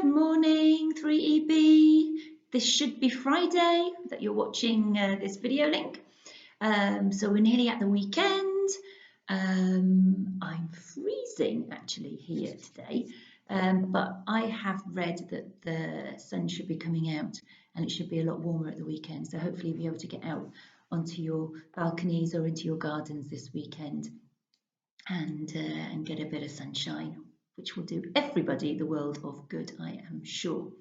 Good morning, 3EB. This should be Friday that you're watching this video link. So we're nearly at the weekend. I'm freezing actually here today, but I have read that the sun should be coming out and it should be a lot warmer at the weekend. So hopefully you'll be able to get out onto your balconies or into your gardens this weekend and get a bit of sunshine, which will do everybody the world of good, I am sure.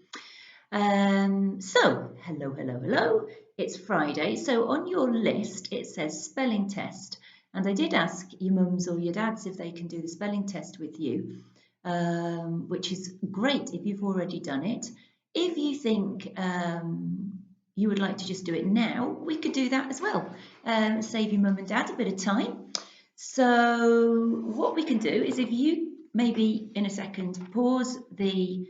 So, hello. It's Friday. So on your list, it says spelling test. And I did ask your mums or your dads if they can do the spelling test with you, which is great if you've already done it. If you think you would like to just do it now, we could do that as well. Save your mum and dad a bit of time. So what we can do is if you maybe in a second pause the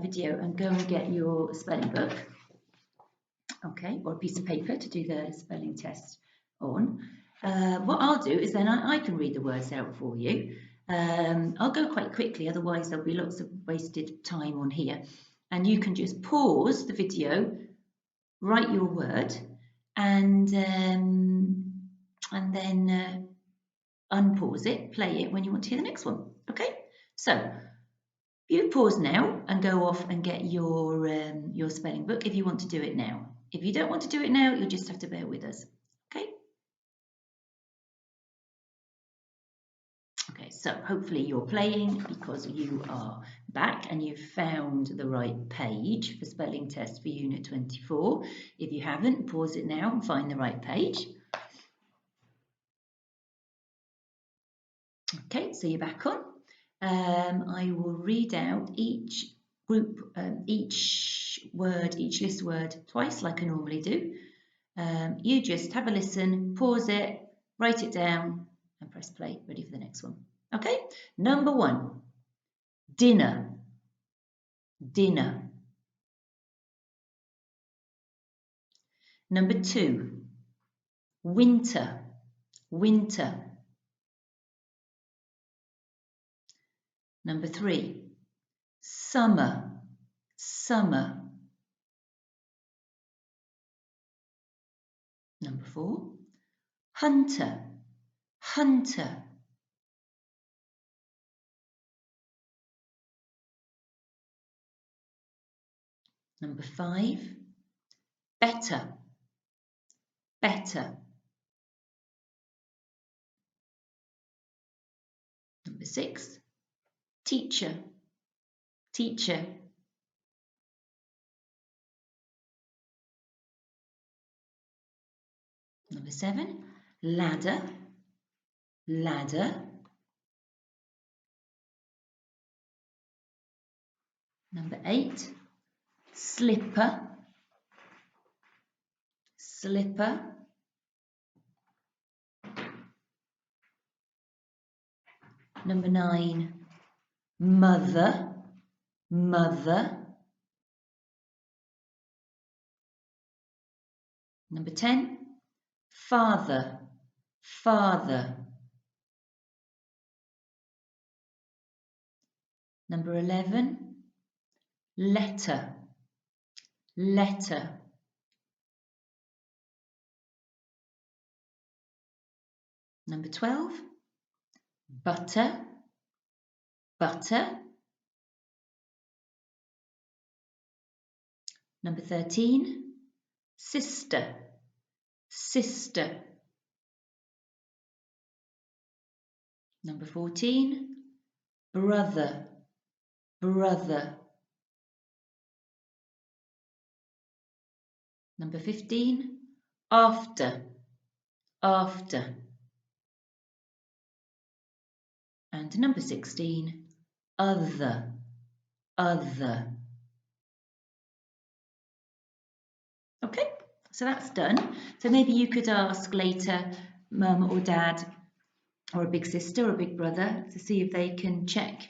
video and go and get your spelling book, okay, or a piece of paper to do the spelling test on. What I'll do is then I can read the words out for you. I'll go quite quickly, otherwise there'll be lots of wasted time on here. And you can just pause the video, write your word, and then unpause it, play it when you want to hear the next one. Okay, so you pause now and go off and get your spelling book if you want to do it now. If you don't want to do it now, you'll just have to bear with us. Okay. Okay, so hopefully you're playing because you are back and you've found the right page for spelling test for Unit 24. If you haven't, pause it now and find the right page. Okay, so you're back on. I will read out each group, each list word twice like I normally do. You just have a listen, pause it, write it down and press play, ready for the next one. Okay, number 1, dinner, dinner. Number 2, winter, winter. Number 3, summer, summer. Number 4, hunter, hunter. Number 5, better, better. Number 6, teacher, teacher. Number 7, ladder, ladder. Number 8, slipper, slipper. Number 9, mother, mother. Number 10, father, father. Number 11, letter, letter. Number 12, butter, butter. Number 13, sister, sister. Number 14, brother, brother. Number 15, after, after. And number 16, other, other. Okay, so that's done. So maybe you could ask later, mum or dad, or a big sister or a big brother to see if they can check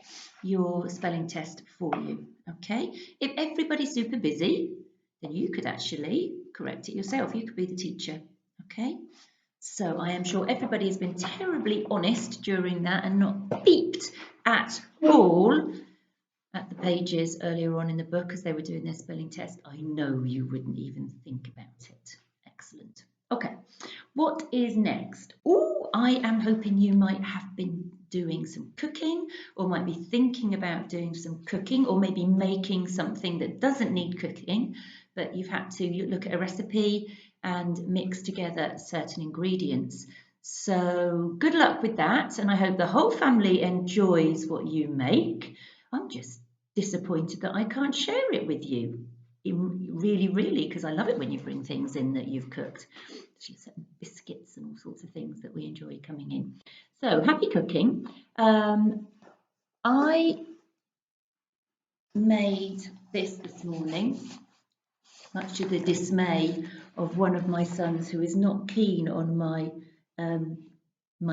your spelling test for you. Okay, if everybody's super busy, then you could actually correct it yourself. You could be the teacher. Okay, so I am sure everybody has been terribly honest during that and not peeped at all at the pages earlier on in the book as they were doing their spelling test. I know you wouldn't even think about it. Excellent. Okay, what is next? Oh, I am hoping you might have been doing some cooking, or might be thinking about doing some cooking, or maybe making something that doesn't need cooking, but you've had to look at a recipe and mix together certain ingredients. So good luck with that, and I hope the whole family enjoys what you make. I'm just disappointed that I can't share it with you. Really, because I love it when you bring things in that you've cooked. Biscuits and all sorts of things that we enjoy coming in. So happy cooking. I made this morning, much to the dismay of one of my sons who is not keen on my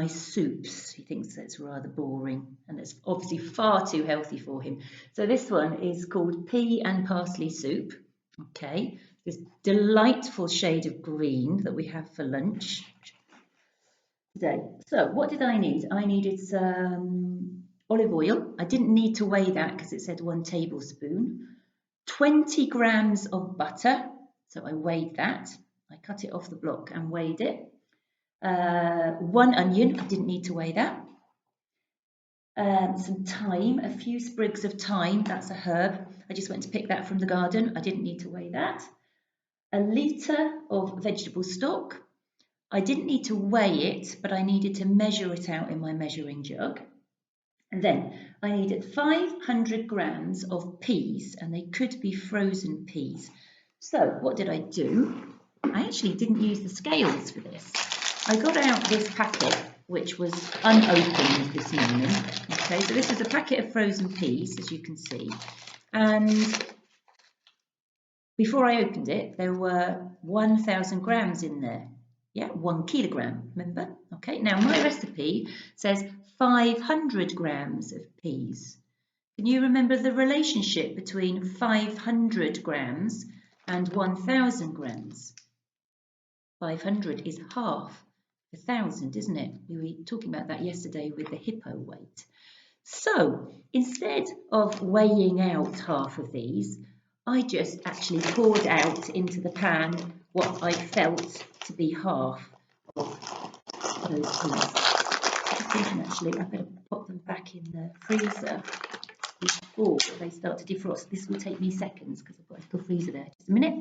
soups. He thinks that's rather boring, and it's obviously far too healthy for him. So this one is called pea and parsley soup. Okay, this delightful shade of green that we have for lunch today. So what did I need? I needed some olive oil. I didn't need to weigh that because it said 1 tablespoon. 20 grams of butter. So I weighed that. I cut it off the block and weighed it. 1 onion. I didn't need to weigh that. Some thyme, a few sprigs of thyme. That's a herb. I just went to pick that from the garden. I didn't need to weigh that. A litre of vegetable stock. I didn't need to weigh it, but I needed to measure it out in my measuring jug. And then I needed 500 grams of peas, and they could be frozen peas. So what did I do? I actually didn't use the scales for this. I got out this packet, which was unopened this morning. Okay, so this is a packet of frozen peas, as you can see. And before I opened it, there were 1,000 grams in there. Yeah, 1 kilogram, remember? Okay, now my recipe says 500 grams of peas. Can you remember the relationship between 500 grams and 1,000 grams? 500 is half 1,000, isn't it? We were talking about that yesterday with the hippo weight. So instead of weighing out half of these, I just actually poured out into the pan what I felt to be half of those peas. I'm thinking actually I better pop them back in the freezer before they start to defrost. This will take me seconds because I've got a little freezer there. Just a minute.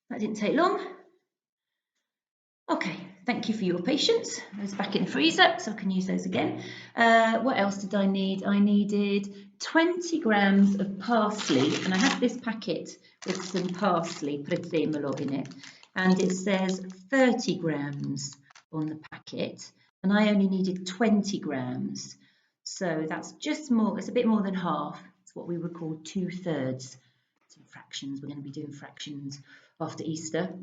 That didn't take long. Okay, thank you for your patience. Those back in the freezer, so I can use those again. What else did I need? I needed 20 grams of parsley, and I have this packet with some parsley, prezzemolo, in it, and it says 30 grams on the packet, and I only needed 20 grams. So that's just more, it's a bit more than half. It's what we would call 2/3. Some fractions, we're going to be doing fractions after Easter.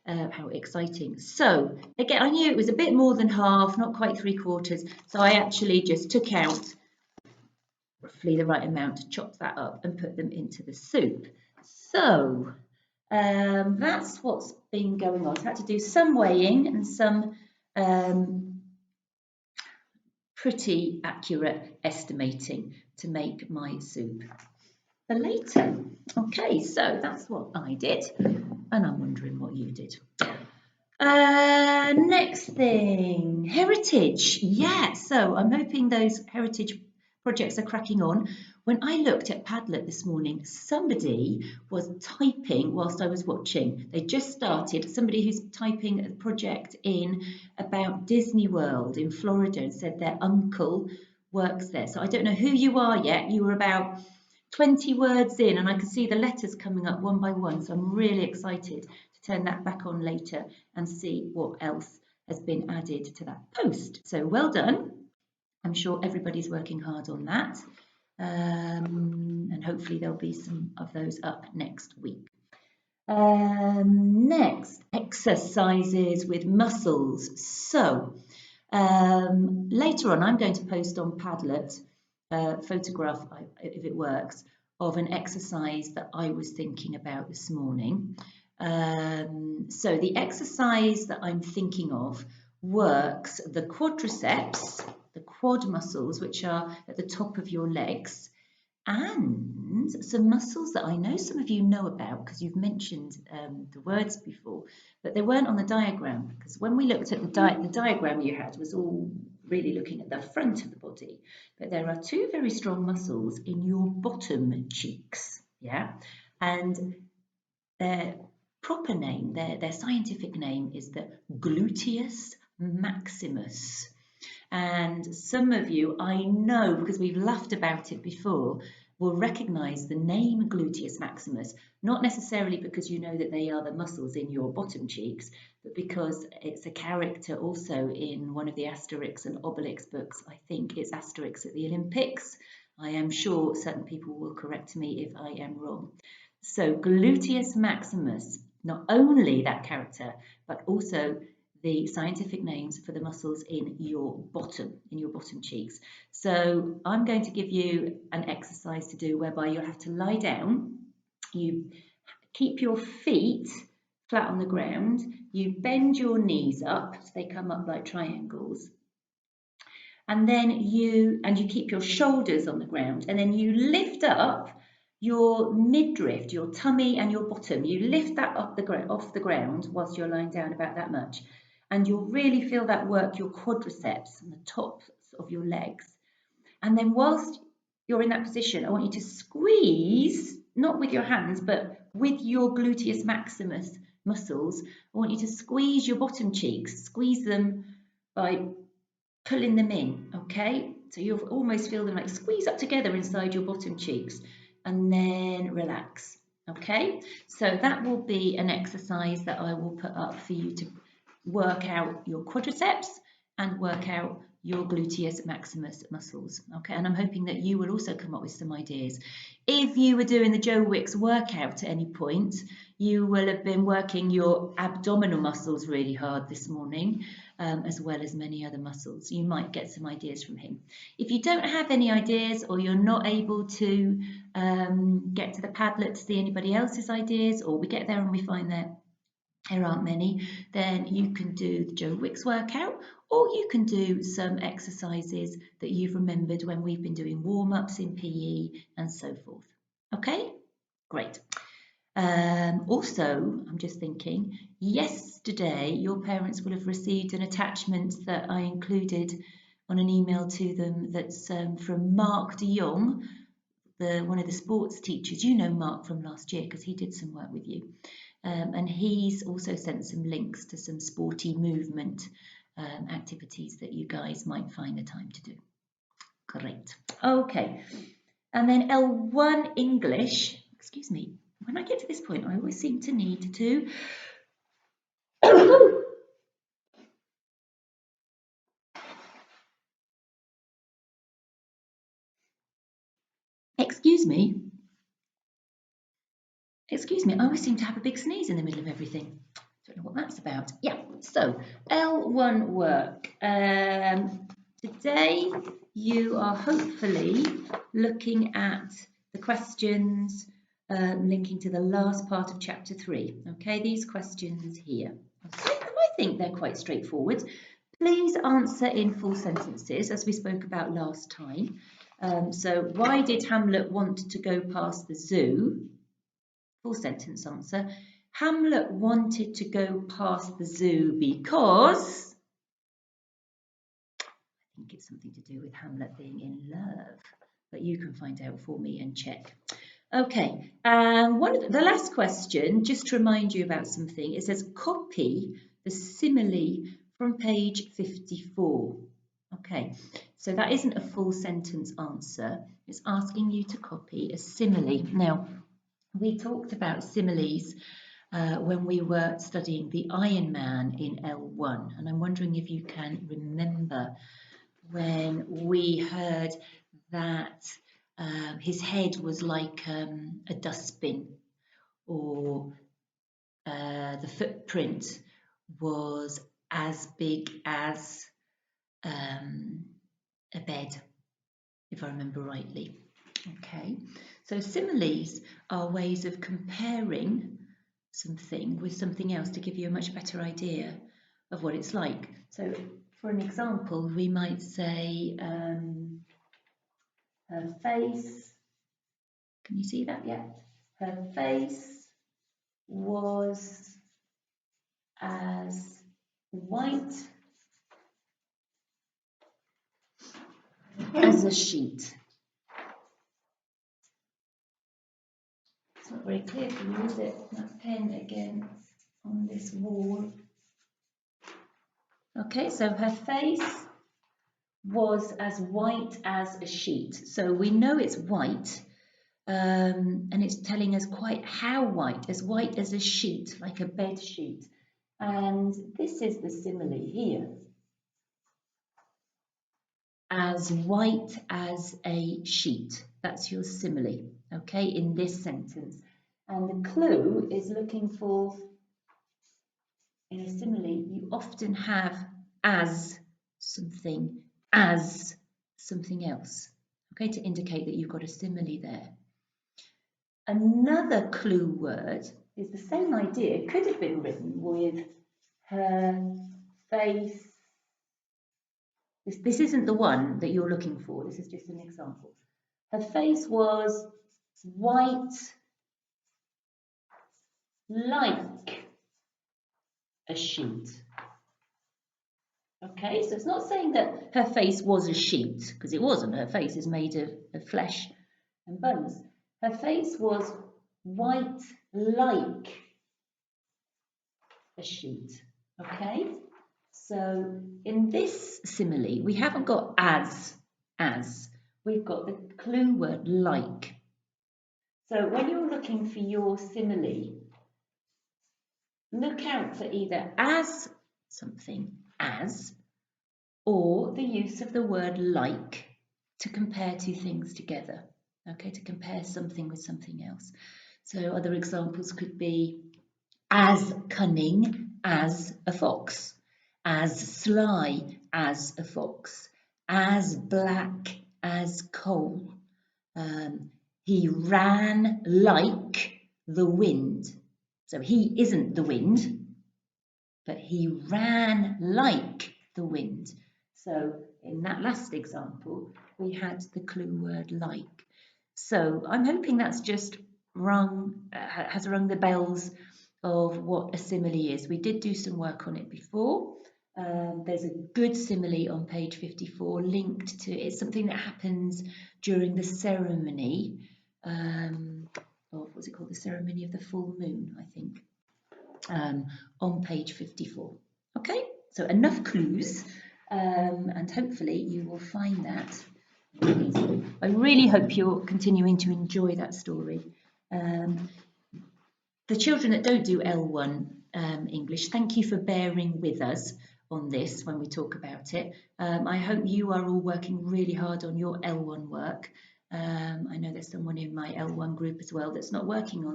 How exciting. So again, I knew it was a bit more than half, not quite 3/4, so I actually just took out roughly the right amount, chopped that up and put them into the soup. So that's what's been going on. So I had to do some weighing and some pretty accurate estimating to make my soup for later. Okay, so that's what I did, and I'm wondering what you did. Next thing, heritage. Yeah, so I'm hoping those heritage projects are cracking on. When I looked at Padlet this morning, somebody was typing whilst I was watching. They just started, somebody who's typing a project in about Disney World in Florida, and said their uncle works there. So I don't know who you are yet. You were about 20 words in, and I can see the letters coming up one by one, so I'm really excited to turn that back on later and see what else has been added to that post. So well done. I'm sure everybody's working hard on that, and hopefully there'll be some of those up next week. Next, exercises with muscles. So later on, I'm going to post on Padlet a photograph, if it works, of an exercise that I was thinking about this morning. So the exercise that I'm thinking of works the quadriceps, the quad muscles, which are at the top of your legs, and some muscles that I know some of you know about because you've mentioned the words before, but they weren't on the diagram, because when we looked at the diagram you had was all really looking at the front of the body, but there are two very strong muscles in your bottom cheeks, yeah, and their proper name, their scientific name is the gluteus maximus. And some of you, I know because we've laughed about it before, will recognise the name gluteus maximus, not necessarily because you know that they are the muscles in your bottom cheeks, but because it's a character also in one of the Asterix and Obelix books. I think it's Asterix at the Olympics. I am sure certain people will correct me if I am wrong. So gluteus maximus, not only that character, but also the scientific names for the muscles in your bottom cheeks. So I'm going to give you an exercise to do whereby you'll have to lie down, you keep your feet flat on the ground, you bend your knees up so they come up like triangles, and then you keep your shoulders on the ground, and then you lift up your midriff, your tummy and your bottom. You lift that up off the ground whilst you're lying down, about that much, and you'll really feel that work your quadriceps and the tops of your legs. And then whilst you're in that position, I want you to squeeze, not with your hands, but with your gluteus maximus muscles. I want you to squeeze your bottom cheeks, squeeze them by pulling them in, okay? So you'll almost feel them like squeeze up together inside your bottom cheeks, and then relax, okay? So that will be an exercise that I will put up for you to work out your quadriceps and work out your gluteus maximus muscles, okay? And I'm hoping that you will also come up with some ideas. If you were doing the Joe Wicks workout at any point, you will have been working your abdominal muscles really hard this morning, as well as many other muscles. You might get some ideas from him. If you don't have any ideas, or you're not able to get to the Padlet to see anybody else's ideas, or we get there and we find that there aren't many, then you can do the Joe Wicks workout, or you can do some exercises that you've remembered when we've been doing warm-ups in PE and so forth. Okay, great. Also, I'm just thinking, yesterday your parents will have received an attachment that I included on an email to them that's from Mark de Jong, one of the sports teachers. You know Mark from last year because he did some work with you. And he's also sent some links to some sporty movement activities that you guys might find the time to do. Great. Okay. And then L1 English, excuse me, when I get to this point, I always seem to need to excuse me, I always seem to have a big sneeze in the middle of everything. Don't know what that's about. Yeah, so L1 work. Today you are hopefully looking at the questions linking to the last part of chapter 3. Okay, these questions here. Okay, I think they're quite straightforward. Please answer in full sentences, as we spoke about last time. So, why did Hamlet want to go past the zoo? Full sentence answer. Hamlet wanted to go past the zoo because I think it's something to do with Hamlet being in love, but you can find out for me and check. Okay, and the last question, just to remind you about something, it says copy the simile from page 54. Okay, so that isn't a full sentence answer. It's asking you to copy a simile. Now, we talked about similes when we were studying the Iron Man in L1, and I'm wondering if you can remember when we heard that his head was like a dustbin, or the footprint was as big as a bed, if I remember rightly. Okay, so similes are ways of comparing something with something else to give you a much better idea of what it's like. So for an example, we might say her face, can you see that? Yeah, her face was as white as a sheet. It's not very clear for you, is it? That pen again on this wall. Okay, so her face was as white as a sheet. So we know it's white, and it's telling us quite how white as a sheet, like a bed sheet. And this is the simile here. As white as a sheet. That's your simile, okay, in this sentence. And the clue is looking for, in a simile, you often have as something else, okay, to indicate that you've got a simile there. Another clue word is the same idea. It could have been written with her face. This isn't the one that you're looking for. This is just an example. Her face was white like a sheet. Okay, so it's not saying that her face was a sheet, because it wasn't. Her face is made of flesh and bones. Her face was white like a sheet. Okay, so in this simile, we haven't got as. We've got the clue word like. So when you're looking for your simile, look out for either as something, as, or the use of the word like to compare two things together, okay, to compare something with something else. So other examples could be as cunning as a fox, as sly as a fox, as black as coal. He ran like the wind. So he isn't the wind, but he ran like the wind. So in that last example, we had the clue word like. So I'm hoping that's just has rung the bells of what a simile is. We did do some work on it before. There's a good simile on page 54 linked to it's something that happens during the ceremony of what's it called, the ceremony of the full moon, I think, on page 54. Okay, so enough clues, and hopefully you will find that easily. I really hope you're continuing to enjoy that story. The children that don't do L1 English, thank you for bearing with us on this when we talk about it. I hope you are all working really hard on your L1 work. I know there's someone in my L1 group as well that's not working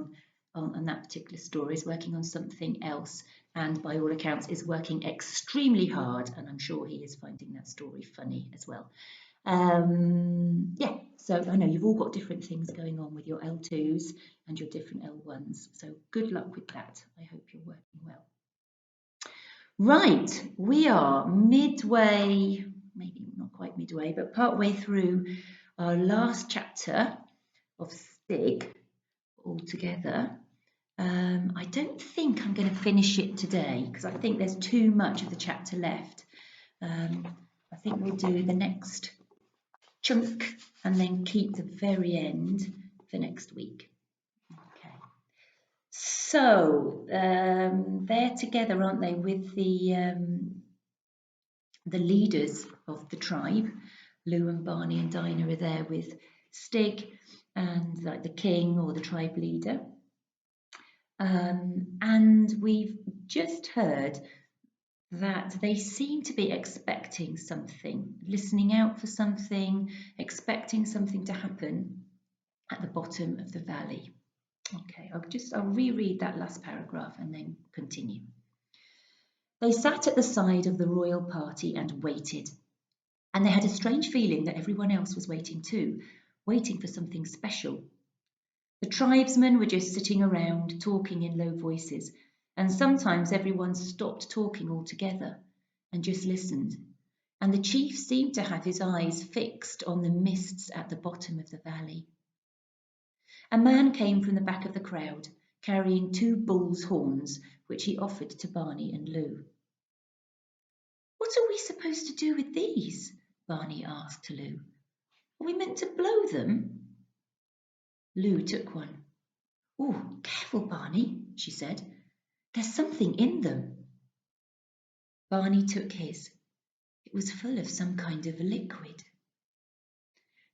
on that particular story, is working on something else, and by all accounts is working extremely hard, and I'm sure he is finding that story funny as well. Yeah, so I know you've all got different things going on with your L2s and your different L1s, so good luck with that. I hope you're working well. Right, we are midway, maybe not quite midway, but partway through our last chapter of Stig altogether. I don't think I'm going to finish it today because I think there's too much of the chapter left. I think we'll do the next chunk and then keep the very end for next week. Okay. So they're together, aren't they, with the leaders of the tribe. Lou and Barney and Dinah are there with Stig and like the king or the tribe leader. And we've just heard that they seem to be expecting something, listening out for something, expecting something to happen at the bottom of the valley. Okay, I'll reread that last paragraph and then continue. They sat at the side of the royal party and waited. And they had a strange feeling that everyone else was waiting too, waiting for something special. The tribesmen were just sitting around, talking in low voices, and sometimes everyone stopped talking altogether and just listened. And the chief seemed to have his eyes fixed on the mists at the bottom of the valley. A man came from the back of the crowd, carrying 2 bull's horns, which he offered to Barney and Lou. "What are we supposed to do with these?" Barney asked Lou. "Are we meant to blow them?" Lou took one. "Oh, careful, Barney," she said. "There's something in them." Barney took his. It was full of some kind of liquid.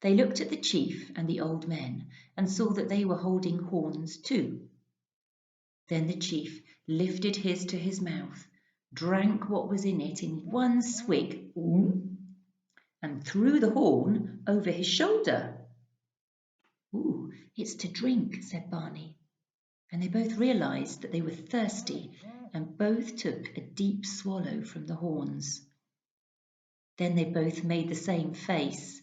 They looked at the chief and the old men and saw that they were holding horns too. Then the chief lifted his to his mouth, drank what was in it in one swig, and threw the horn over his shoulder. "Ooh, it's to drink," said Barney. And they both realized that they were thirsty and both took a deep swallow from the horns. Then they both made the same face.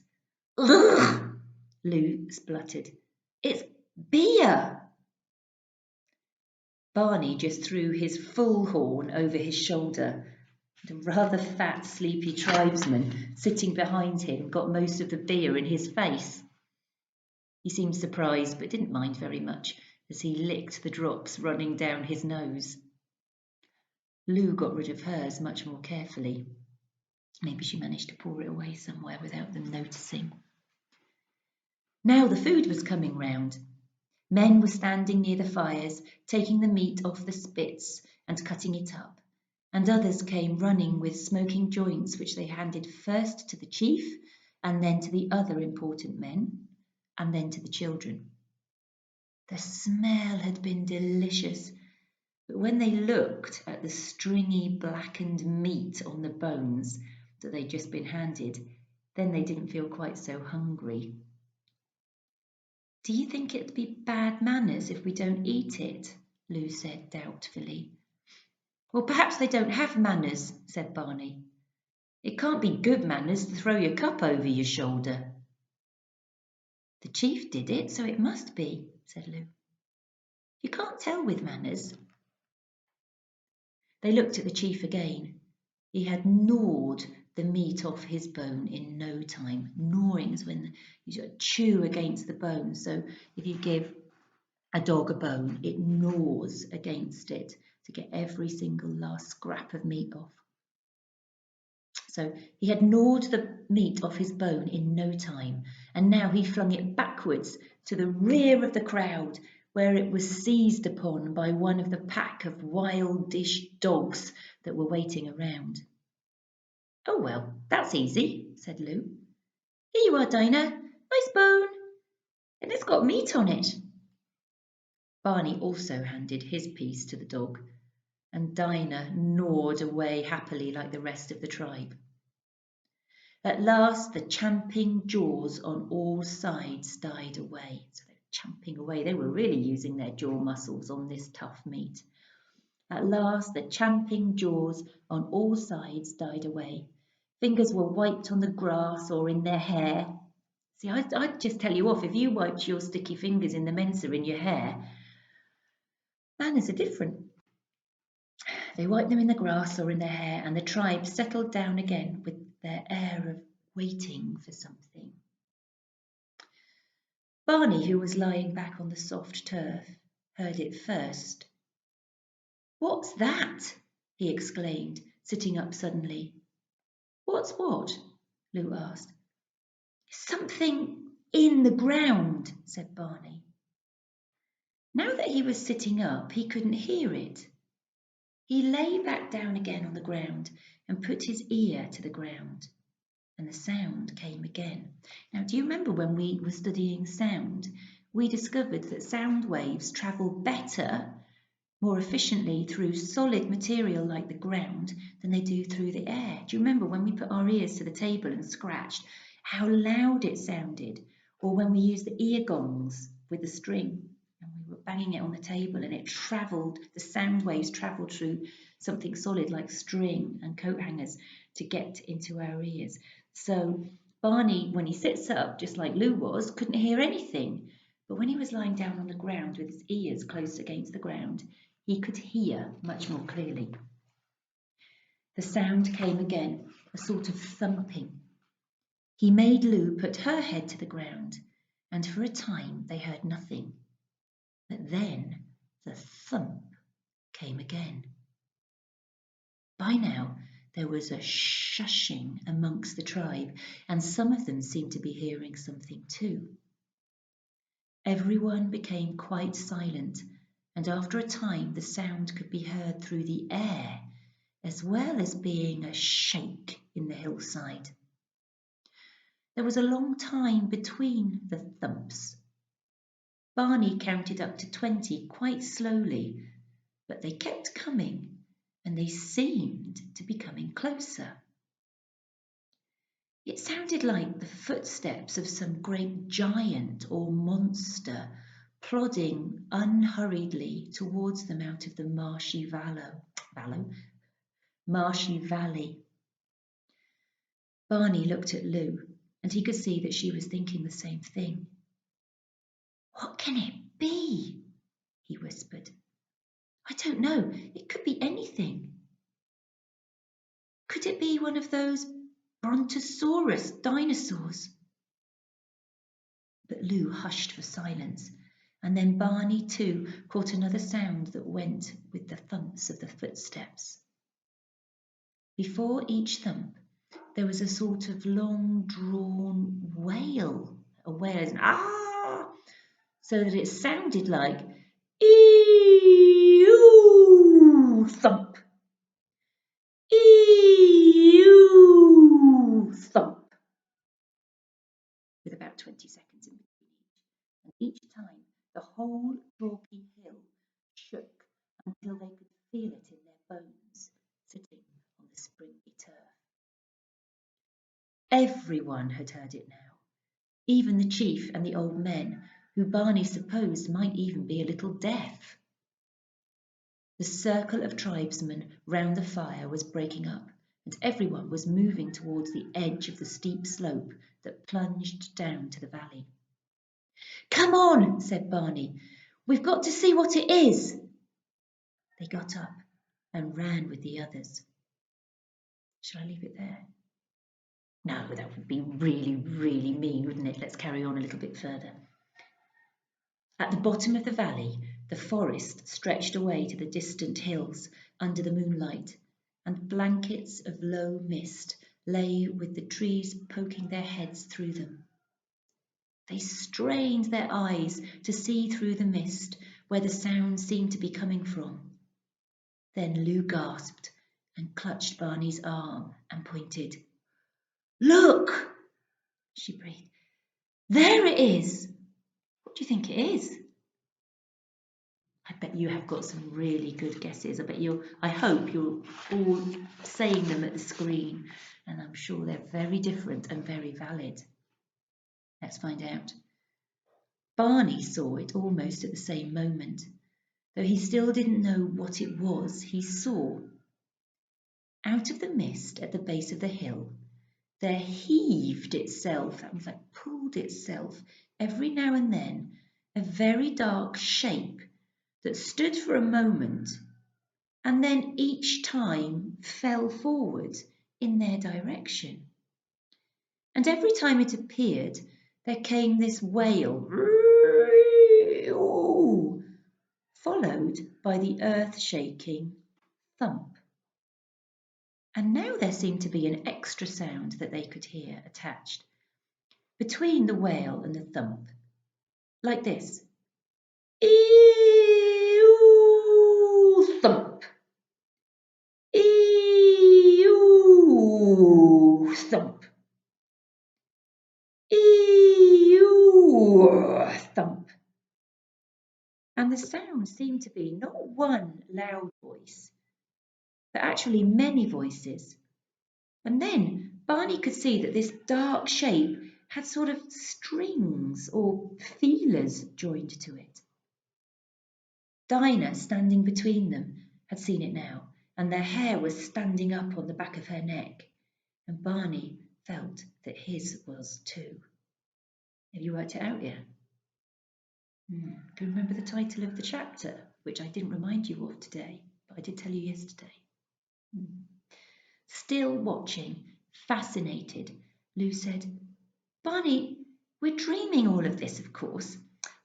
"Ugh!" Lou spluttered. "It's beer!" Barney just threw his full horn over his shoulder. The rather fat, sleepy tribesman sitting behind him got most of the beer in his face. He seemed surprised but didn't mind very much as he licked the drops running down his nose. Lou got rid of hers much more carefully. Maybe she managed to pour it away somewhere without them noticing. Now the food was coming round. Men were standing near the fires, taking the meat off the spits and cutting it up, and others came running with smoking joints which they handed first to the chief and then to the other important men and then to the children. The smell had been delicious, but when they looked at the stringy blackened meat on the bones that they'd just been handed, then they didn't feel quite so hungry. "Do you think it'd be bad manners if we don't eat it?" Lou said doubtfully. "Well, perhaps they don't have manners," said Barney. "It can't be good manners to throw your cup over your shoulder." "The chief did it, so it must be," said Lou. "You can't tell with manners." They looked at the chief again. He had gnawed the meat off his bone in no time. Gnawing is when you sort of chew against the bone. So if you give a dog a bone, it gnaws against it to get every single last scrap of meat off. So he had gnawed the meat off his bone in no time, and now he flung it backwards to the rear of the crowd, where it was seized upon by one of the pack of wildish dogs that were waiting around. "Oh, well, that's easy," said Lou. "Here you are, Dinah. Nice bone. And it's got meat on it." Barney also handed his piece to the dog, and Dinah gnawed away happily like the rest of the tribe. At last the champing jaws on all sides died away. So they're champing away. They were really using their jaw muscles on this tough meat. At last the champing jaws on all sides died away. Fingers were wiped on the grass or in their hair. See, I'd just tell you off if you wiped your sticky fingers in the Mensa in your hair. Manners are different. They wiped them in the grass or in their hair, and the tribe settled down again with their air of waiting for something. Barney, who was lying back on the soft turf, heard it first. "What's that?" he exclaimed, sitting up suddenly. "What's what?" Lou asked. "Something in the ground," said Barney. Now that he was sitting up, he couldn't hear it. He lay back down again on the ground and put his ear to the ground, and the sound came again. Now, do you remember when we were studying sound? We discovered that sound waves travel better, more efficiently through solid material like the ground than they do through the air. Do you remember when we put our ears to the table and scratched, how loud it sounded? Or when we used the ear gongs with the string and we were banging it on the table, and the sound waves travelled through something solid like string and coat hangers to get into our ears. So Barney, when he sits up, just like Lou was, couldn't hear anything. But when he was lying down on the ground with his ears close against the ground, he could hear much more clearly. The sound came again, a sort of thumping. He made Lou put her head to the ground, and for a time they heard nothing. But then the thump came again. By now there was a shushing amongst the tribe, and some of them seemed to be hearing something too. Everyone became quite silent, and after a time the sound could be heard through the air, as well as being a shake in the hillside. There was a long time between the thumps. Barney counted up to 20 quite slowly, but they kept coming, and they seemed to be coming closer. It sounded like the footsteps of some great giant or monster plodding unhurriedly towards them out of the marshy valley. Barney looked at Lou, and he could see that she was thinking the same thing. "What can it be?" he whispered. "I don't know. It could be anything. Could it be one of those Brontosaurus dinosaurs?" But Lou hushed for silence, and then Barney too caught another sound that went with the thumps of the footsteps. Before each thump there was a sort of long-drawn wail, a wail as an ah, so that it sounded like ee-oo thump, ee-oo thump, with about 20 seconds in between each, and each time the whole chalky hill shook until they could feel it in their bones, sitting on the springy turf. Everyone had heard it now, even the chief and the old men, who Barney supposed might even be a little deaf. The circle of tribesmen round the fire was breaking up, and everyone was moving towards the edge of the steep slope that plunged down to the valley. "Come on," said Barney. "We've got to see what it is." They got up and ran with the others. Shall I leave it there? No, that would be really, really mean, wouldn't it? Let's carry on a little bit further. At the bottom of the valley, the forest stretched away to the distant hills under the moonlight, and blankets of low mist lay with the trees poking their heads through them. They strained their eyes to see through the mist where the sound seemed to be coming from. Then Lou gasped and clutched Barney's arm and pointed. "Look!" she breathed. "There it is!" "What do you think it is?" I bet you have got some really good guesses. I hope you're all saying them at the screen, and I'm sure they're very different and very valid. Let's find out. Barney saw it almost at the same moment, though he still didn't know what it was he saw. Out of the mist at the base of the hill, there heaved itself, that means like pulled itself, every now and then, a very dark shape that stood for a moment and then each time fell forward in their direction. And every time it appeared, there came this wail, followed by the earth-shaking thump. And now there seemed to be an extra sound that they could hear attached between the wail and the thump, like this. Ee-oo thump. Ee-oo thump. Ee-oo thump. And the sound seemed to be not one loud voice, but actually many voices. And then Barney could see that this dark shape had sort of strings or feelers joined to it. Dinah, standing between them, had seen it now, and their hair was standing up on the back of her neck, and Barney felt that his was too. Have you worked it out yet? Do you remember the title of the chapter, which I didn't remind you of today, but I did tell you yesterday? Still watching, fascinated, Lou said, Barney, we're dreaming all of this, of course.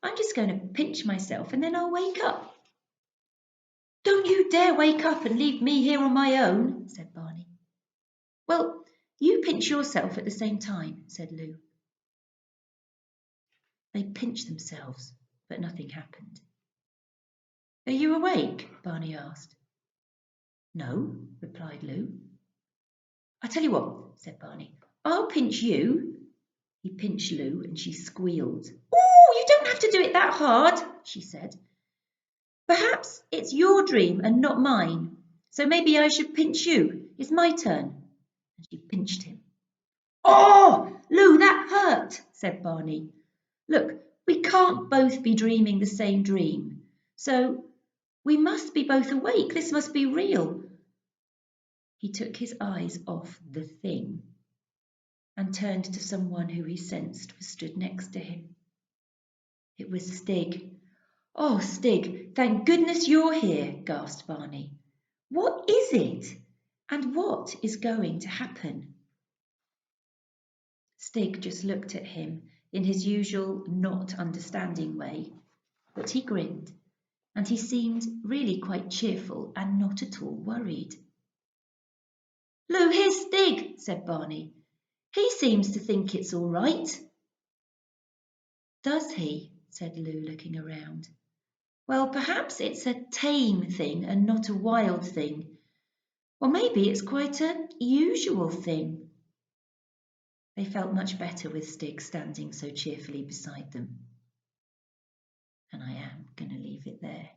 I'm just going to pinch myself and then I'll wake up. Don't you dare wake up and leave me here on my own, said Barney. Well, you pinch yourself at the same time, said Lou. They pinched themselves, but nothing happened. Are you awake? Barney asked. No, replied Lou. I tell you what, said Barney, I'll pinch you. He pinched Lou and she squealed. Oh, you don't have to do it that hard, she said. Perhaps it's your dream and not mine, so maybe I should pinch you. It's my turn. And she pinched him. Oh, Lou, that hurt, said Barney. Look, we can't both be dreaming the same dream, so we must be both awake. This must be real. He took his eyes off the thing and turned to someone who he sensed was stood next to him. It was Stig. Oh, Stig, thank goodness you're here, gasped Barney. What is it? And what is going to happen? Stig just looked at him in his usual not understanding way, but he grinned, and he seemed really quite cheerful and not at all worried. Lou, here's Stig, said Barney. He seems to think it's all right. Does he? Said Lou, looking around. Well, perhaps it's a tame thing and not a wild thing. Or maybe it's quite a usual thing. They felt much better with Stig standing so cheerfully beside them. And I am going to leave it there,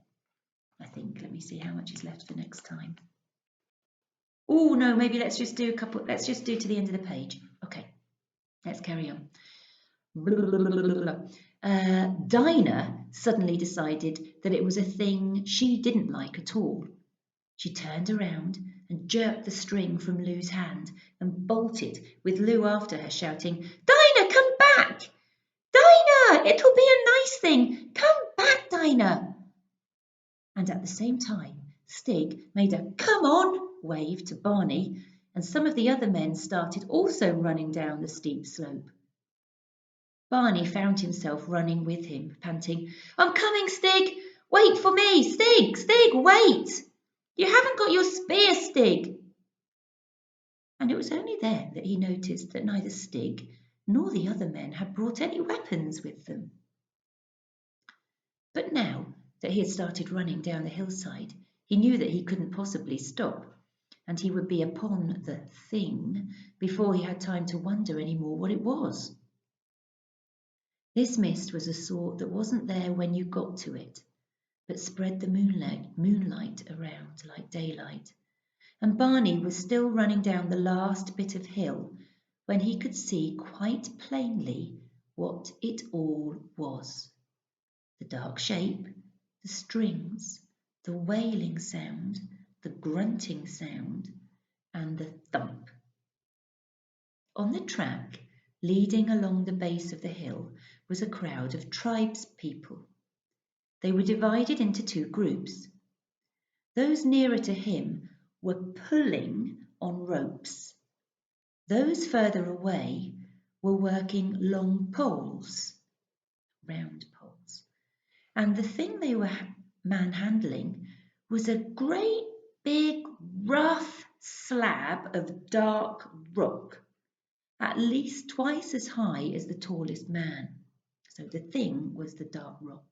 I think. Let me see how much is left for next time. Oh, no, maybe let's just do to the end of the page. Okay, let's carry on. Dinah suddenly decided that it was a thing she didn't like at all. She turned around and jerked the string from Lou's hand and bolted with Lou after her, shouting, Dinah, come back! Dinah, it'll be a nice thing. Come back, Dinah. And at the same time, Stig made a come on wave to Barney, and some of the other men started also running down the steep slope. Barney found himself running with him, panting, I'm coming, Stig! Wait for me! Stig! Stig, wait! You haven't got your spear, Stig! And it was only then that he noticed that neither Stig nor the other men had brought any weapons with them. But now that he had started running down the hillside, he knew that he couldn't possibly stop, and he would be upon the thing before he had time to wonder any more what it was. This mist was a sort that wasn't there when you got to it, but spread the moonlight around like daylight. And Barney was still running down the last bit of hill when he could see quite plainly what it all was. The dark shape, the strings, the wailing sound, the grunting sound, and the thump. On the track, leading along the base of the hill, was a crowd of tribespeople. They were divided into two groups. Those nearer to him were pulling on ropes. Those further away were working long poles, round poles, and the thing they were manhandling was a great big rough slab of dark rock, at least twice as high as the tallest man. So the thing was the dark rock.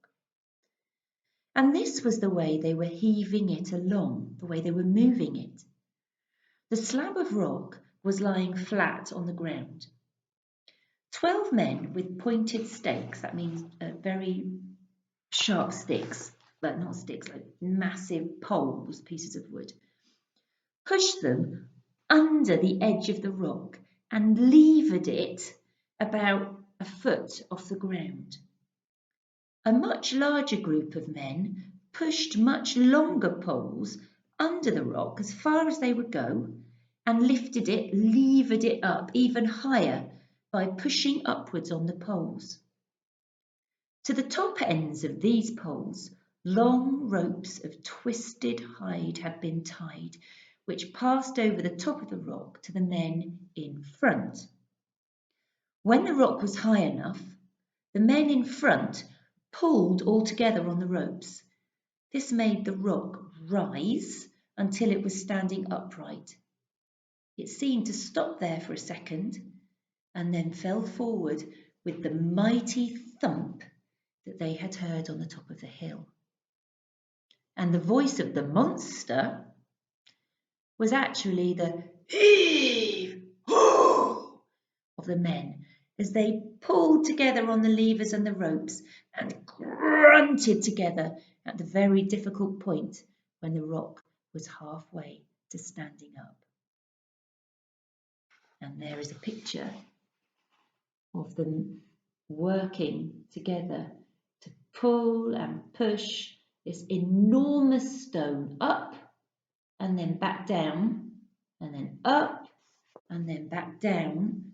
And this was the way they were heaving it along, the way they were moving it. The slab of rock was lying flat on the ground. 12 men with pointed stakes, that means very sharp sticks, but not sticks, like massive poles, pieces of wood, pushed them under the edge of the rock and levered it about a foot off the ground. A much larger group of men pushed much longer poles under the rock as far as they would go and lifted it, levered it up even higher by pushing upwards on the poles. To the top ends of these poles, long ropes of twisted hide had been tied, which passed over the top of the rock to the men in front. When the rock was high enough, the men in front pulled all together on the ropes. This made the rock rise until it was standing upright. It seemed to stop there for a second and then fell forward with the mighty thump that they had heard on the top of the hill. And the voice of the monster was actually the heave-ho of the men as they pulled together on the levers and the ropes and grunted together at the very difficult point when the rock was halfway to standing up. And there is a picture of them working together to pull and push this enormous stone up and then back down and then up and then back down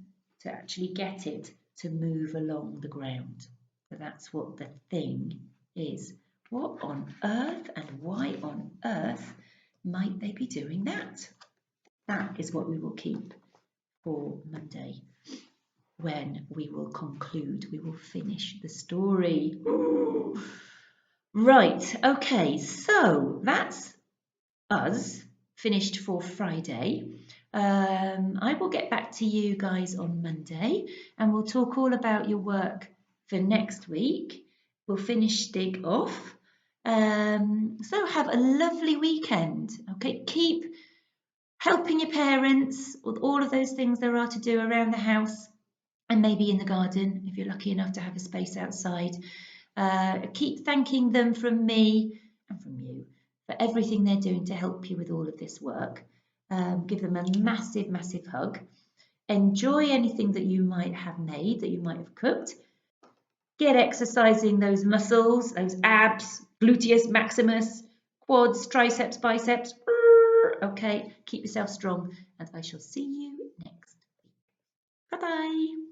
to actually get it to move along the ground. So that's what the thing is. What on earth and why on earth might they be doing that? That is what we will keep for Monday, when we will conclude, we will finish the story. Ooh. Right, okay, so that's us finished for Friday. I will get back to you guys on Monday and we'll talk all about your work for next week. We'll finish Stig off. So have a lovely weekend. Okay, keep helping your parents with all of those things there are to do around the house and maybe in the garden if you're lucky enough to have a space outside. Keep thanking them from me and from you for everything they're doing to help you with all of this work. Give them a massive, massive hug. Enjoy anything that you might have made, that you might have cooked. Get exercising those muscles, those abs, gluteus maximus, quads, triceps, biceps. Okay, keep yourself strong and I shall see you next week. Bye-bye.